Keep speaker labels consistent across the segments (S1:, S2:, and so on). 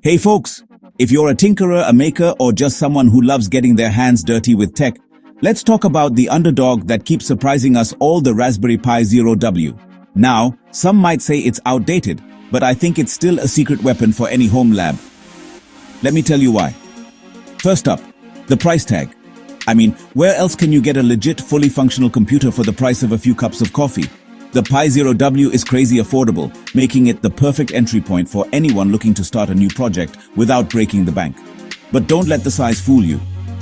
S1: Hey folks, if you're a tinkerer, a maker, or just someone who loves getting their hands dirty with tech, let's talk about the underdog that keeps surprising us all, the Raspberry Pi Zero W. Now, some might say it's outdated, but I think it's still a secret weapon for any home lab. Let me tell you why. First up, the price tag. I mean, where else can you get a legit, fully functional computer for the price of a few cups of coffee? The Pi Zero W is crazy affordable, making it the perfect entry point for anyone looking to start a new project without breaking the bank. But don't let the size fool you.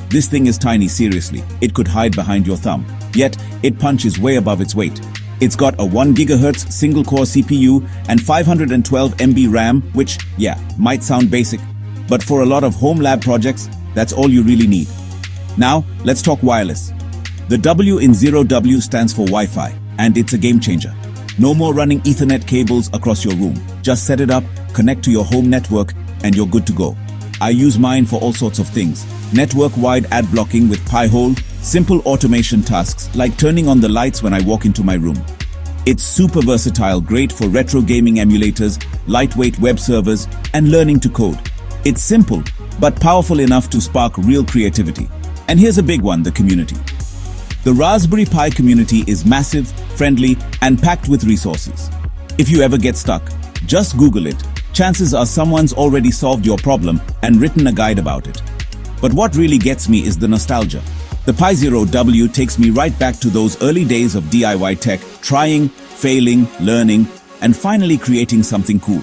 S1: This thing is tiny, seriously. It could hide behind your thumb. Yet, it punches way above its weight. It's got a 1 GHz single-core CPU and 512 MB RAM, which, yeah, might sound basic. But for a lot of home lab projects, that's all you really need. Now, let's talk wireless. The W in Zero W stands for Wi-Fi. And it's a game changer. No more running Ethernet cables across your room. Just set it up, connect to your home network, and you're good to go. I use mine for all sorts of things. Network-wide ad blocking with Pi-hole, simple automation tasks like turning on the lights when I walk into my room. It's super versatile, great for retro gaming emulators, lightweight web servers, and learning to code. It's simple, but powerful enough to spark real creativity. And here's a big one, the community. The Raspberry Pi community is massive, friendly, and packed with resources. If you ever get stuck, just Google it. Chances are someone's already solved your problem and written a guide about it. But what really gets me is the nostalgia. The Pi Zero W takes me right back to those early days of DIY tech, trying, failing, learning, and finally creating something cool.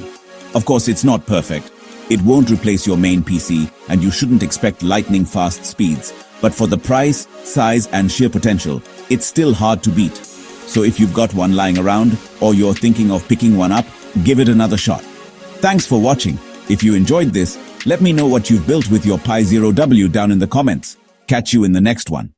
S1: Of course, it's not perfect. It won't replace your main PC, and you shouldn't expect lightning-fast speeds. But for the price, size, and sheer potential, it's still hard to beat. So if you've got one lying around, or you're thinking of picking one up, give it another shot. Thanks for watching. If you enjoyed this, let me know what you've built with your Pi Zero W down in the comments. Catch you in the next one.